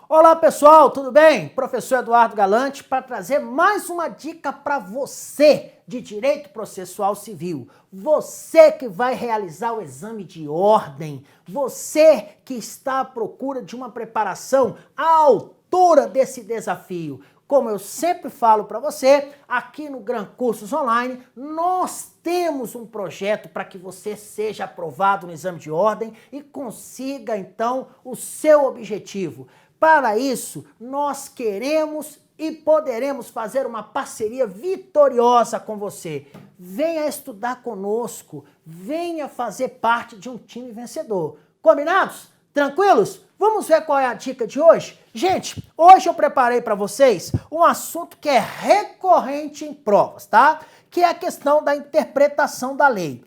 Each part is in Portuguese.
Olá pessoal, tudo bem? Professor Eduardo Galante para trazer mais uma dica para você de Direito Processual Civil. Você que vai realizar o exame de ordem, você que está à procura de uma preparação à altura desse desafio. Como eu sempre falo para você, aqui no Gran Cursos Online, nós temos um projeto para que você seja aprovado no exame de ordem e consiga então o seu objetivo. Para isso, nós queremos e poderemos fazer uma parceria vitoriosa com você. Venha estudar conosco, venha fazer parte de um time vencedor. Combinados? Tranquilos? Vamos ver qual é a dica de hoje? Gente, hoje eu preparei para vocês um assunto que é recorrente em provas, tá? Que é a questão da interpretação da lei.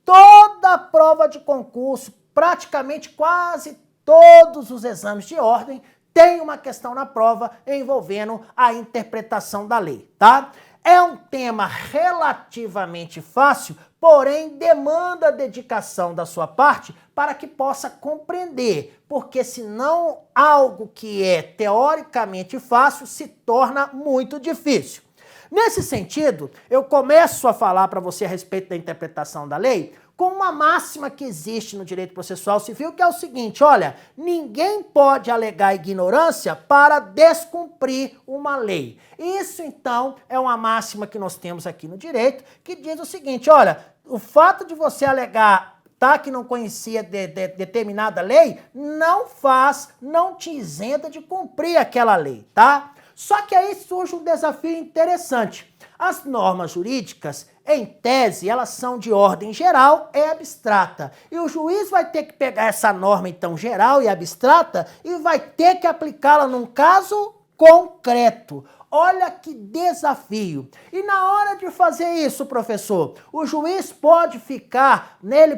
Toda prova de concurso, praticamente quase todos os exames de ordem, tem uma questão na prova envolvendo a interpretação da lei, tá? É um tema relativamente fácil, porém demanda dedicação da sua parte para que possa compreender, porque senão algo que é teoricamente fácil se torna muito difícil. Nesse sentido, eu começo a falar para você a respeito da interpretação da lei com uma máxima que existe no direito processual civil, que é o seguinte, olha, ninguém pode alegar ignorância para descumprir uma lei. Isso, então, é uma máxima que nós temos aqui no direito, que diz o seguinte, olha, o fato de você alegar que não conhecia determinada lei, não te isenta de cumprir aquela lei, tá? Só que aí surge um desafio interessante. As normas jurídicas, em tese, elas são de ordem geral e abstrata. E o juiz vai ter que pegar essa norma, então, geral e abstrata e vai ter que aplicá-la num caso concreto. Olha que desafio. E na hora de fazer isso, professor, o juiz pode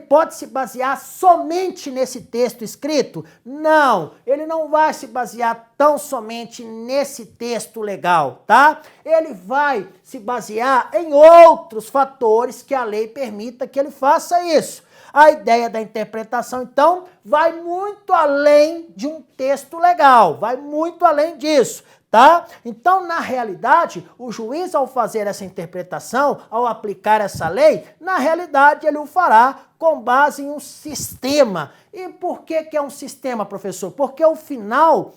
pode se basear somente nesse texto escrito? Não, ele não vai se basear tão somente nesse texto legal, tá? Ele vai se basear em outros fatores que a lei permita que ele faça isso. A ideia da interpretação, então, vai muito além de um texto legal, vai muito além disso. Tá? Então, na realidade, o juiz, ao fazer essa interpretação, ao aplicar essa lei, na realidade, ele o fará com base em um sistema. E por que é um sistema, professor? Porque ao final,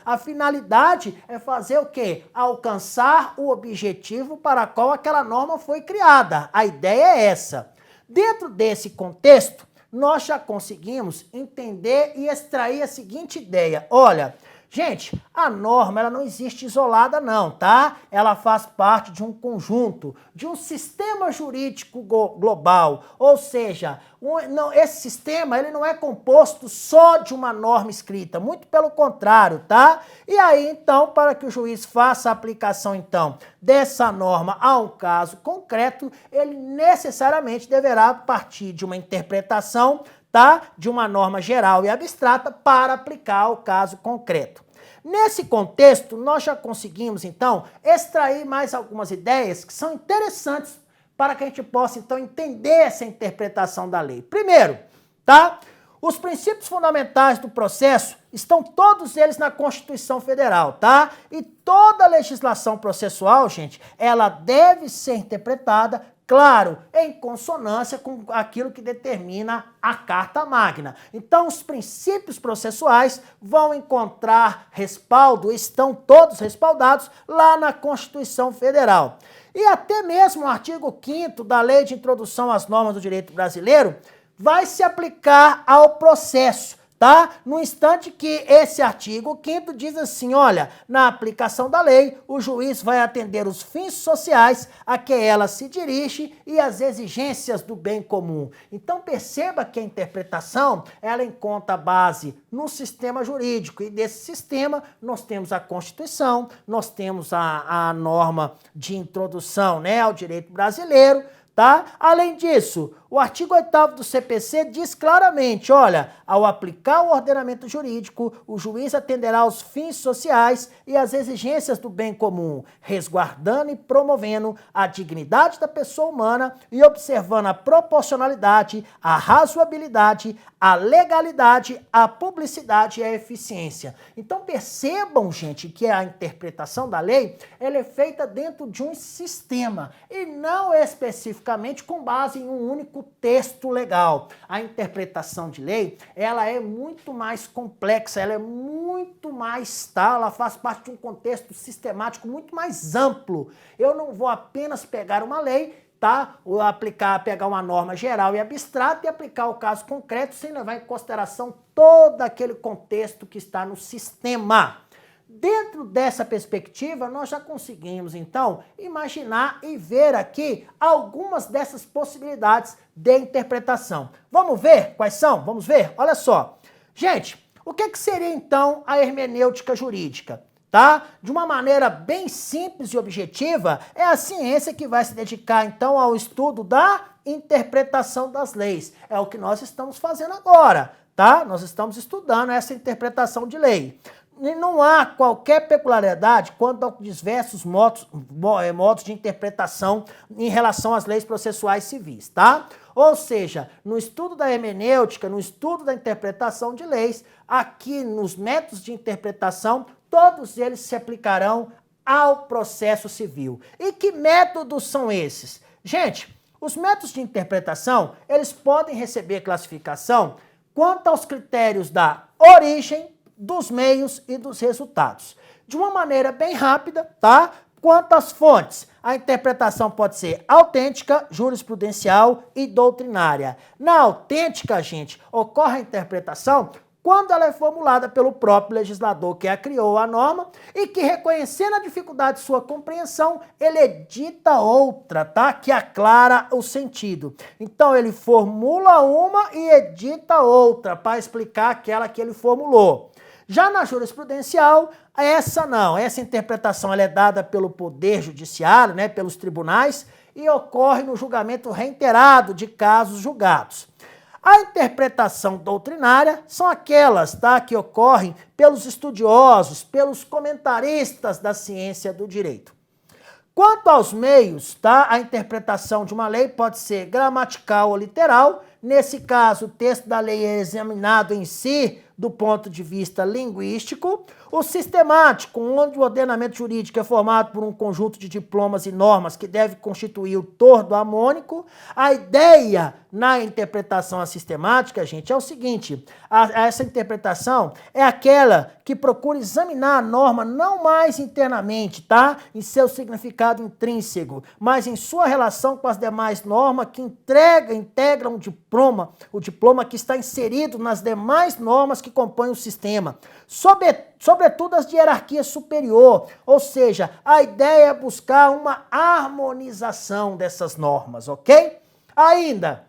a finalidade é fazer o quê? Alcançar o objetivo para qual aquela norma foi criada. A ideia é essa. Dentro desse contexto, nós já conseguimos entender e extrair a seguinte ideia. Olha, gente, a norma ela não existe isolada não, tá? Ela faz parte de um conjunto, de um sistema jurídico global, ou seja, esse sistema ele não é composto só de uma norma escrita, muito pelo contrário, tá? E aí, então, para que o juiz faça a aplicação, então, dessa norma a um caso concreto, ele necessariamente deverá partir de uma interpretação, tá? De uma norma geral e abstrata para aplicar ao caso concreto. Nesse contexto, nós já conseguimos, então, extrair mais algumas ideias que são interessantes para que a gente possa, então, entender essa interpretação da lei. Primeiro, tá? Os princípios fundamentais do processo estão todos eles na Constituição Federal, tá? E toda legislação processual, gente, ela deve ser interpretada, claro, em consonância com aquilo que determina a Carta Magna. Então, os princípios processuais vão encontrar respaldo, estão todos respaldados lá na Constituição Federal. E até mesmo o artigo 5º da Lei de Introdução às Normas do Direito Brasileiro vai se aplicar ao processo, tá? No instante que esse artigo 5º diz assim, olha, na aplicação da lei, o juiz vai atender os fins sociais a que ela se dirige e as exigências do bem comum. Então perceba que a interpretação, ela encontra base no sistema jurídico e desse sistema nós temos a Constituição, nós temos a norma de introdução, né, ao direito brasileiro, tá? Além disso, o artigo 8º do CPC diz claramente, olha, ao aplicar o ordenamento jurídico, o juiz atenderá aos fins sociais e às exigências do bem comum, resguardando e promovendo a dignidade da pessoa humana e observando a proporcionalidade, a razoabilidade, a legalidade, a publicidade e a eficiência. Então percebam, gente, que a interpretação da lei ela é feita dentro de um sistema e não especificamente com base em um único texto legal. A interpretação de lei, ela é muito mais complexa, ela é muito mais, tá? Ela faz parte de um contexto sistemático muito mais amplo. Eu não vou apenas pegar uma lei, tá? Ou pegar uma norma geral e abstrata e aplicar o caso concreto sem levar em consideração todo aquele contexto que está no sistema. Dentro dessa perspectiva, nós já conseguimos, então, imaginar e ver aqui algumas dessas possibilidades de interpretação. Vamos ver quais são? Vamos ver? Olha só. Gente, o que seria, então, a hermenêutica jurídica? Tá? De uma maneira bem simples e objetiva, é a ciência que vai se dedicar, então, ao estudo da interpretação das leis. É o que nós estamos fazendo agora, tá? Nós estamos estudando essa interpretação de lei. E não há qualquer peculiaridade quanto aos diversos modos de interpretação em relação às leis processuais civis, tá? Ou seja, no estudo da hermenêutica, no estudo da interpretação de leis, aqui nos métodos de interpretação, todos eles se aplicarão ao processo civil. E que métodos são esses? Gente, os métodos de interpretação, eles podem receber classificação quanto aos critérios da origem, dos meios e dos resultados. De uma maneira bem rápida, tá? Quanto às fontes, a interpretação pode ser autêntica, jurisprudencial e doutrinária. Na autêntica, gente, ocorre a interpretação quando ela é formulada pelo próprio legislador que a criou a norma e que, reconhecendo a dificuldade de sua compreensão, ele edita outra, tá? Que aclara o sentido. Então, ele formula uma e edita outra para explicar aquela que ele formulou. Já na jurisprudencial, essa interpretação ela é dada pelo Poder Judiciário, né, pelos tribunais, e ocorre no julgamento reiterado de casos julgados. A interpretação doutrinária são aquelas, tá, que ocorrem pelos estudiosos, pelos comentaristas da ciência do direito. Quanto aos meios, tá, a interpretação de uma lei pode ser gramatical ou literal. Nesse caso, o texto da lei é examinado em si do ponto de vista linguístico. O sistemático, onde o ordenamento jurídico é formado por um conjunto de diplomas e normas que deve constituir o tordo harmônico. A ideia na interpretação sistemática, gente, é o seguinte, essa interpretação é aquela que procura examinar a norma não mais internamente, tá? Em seu significado intrínseco, mas em sua relação com as demais normas que integram o diploma que está inserido nas demais normas que compõem o sistema. Sobretudo as de hierarquia superior, ou seja, a ideia é buscar uma harmonização dessas normas, ok? Ainda,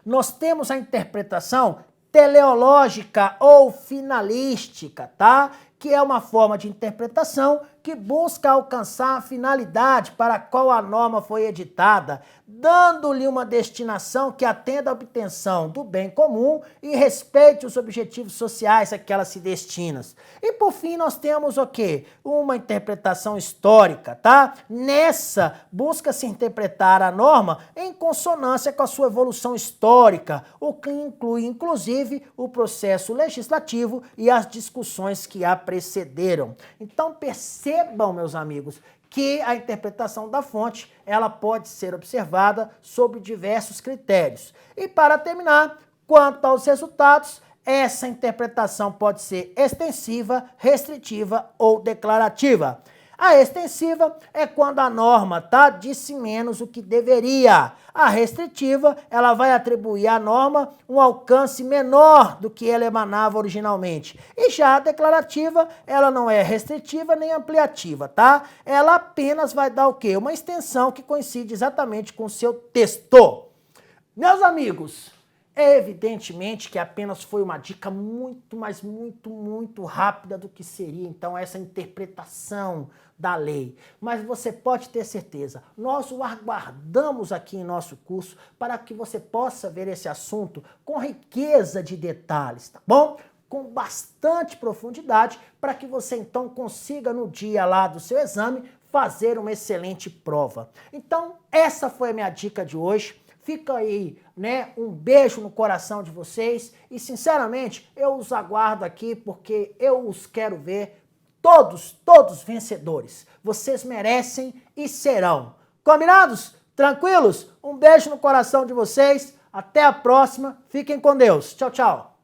nós temos a interpretação teleológica ou finalística, tá? Que é uma forma de interpretação que busca alcançar a finalidade para a qual a norma foi editada, dando-lhe uma destinação que atenda à obtenção do bem comum e respeite os objetivos sociais a que ela se destina. E por fim nós temos o quê? Uma interpretação histórica, tá? Nessa busca-se interpretar a norma em consonância com a sua evolução histórica, o que inclui inclusive o processo legislativo e as discussões que a precederam. Então percebam, meus amigos, que a interpretação da fonte ela pode ser observada sob diversos critérios. E para terminar, quanto aos resultados, essa interpretação pode ser extensiva, restritiva ou declarativa. A extensiva é quando a norma disse menos o que deveria. A restritiva, ela vai atribuir à norma um alcance menor do que ela emanava originalmente. E já a declarativa, ela não é restritiva nem ampliativa, tá? Ela apenas vai dar o quê? Uma extensão que coincide exatamente com o seu texto. Meus amigos, Evidentemente que apenas foi uma dica muito, mas muito rápida do que seria, então, essa interpretação da lei. Mas você pode ter certeza, nós o aguardamos aqui em nosso curso para que você possa ver esse assunto com riqueza de detalhes, tá bom? Com bastante profundidade, para que você então consiga no dia lá do seu exame fazer uma excelente prova. Então, essa foi a minha dica de hoje. Fica aí, né, um beijo no coração de vocês e, sinceramente, eu os aguardo aqui porque eu os quero ver todos vencedores. Vocês merecem e serão. Combinados? Tranquilos? Um beijo no coração de vocês. Até a próxima. Fiquem com Deus. Tchau, tchau.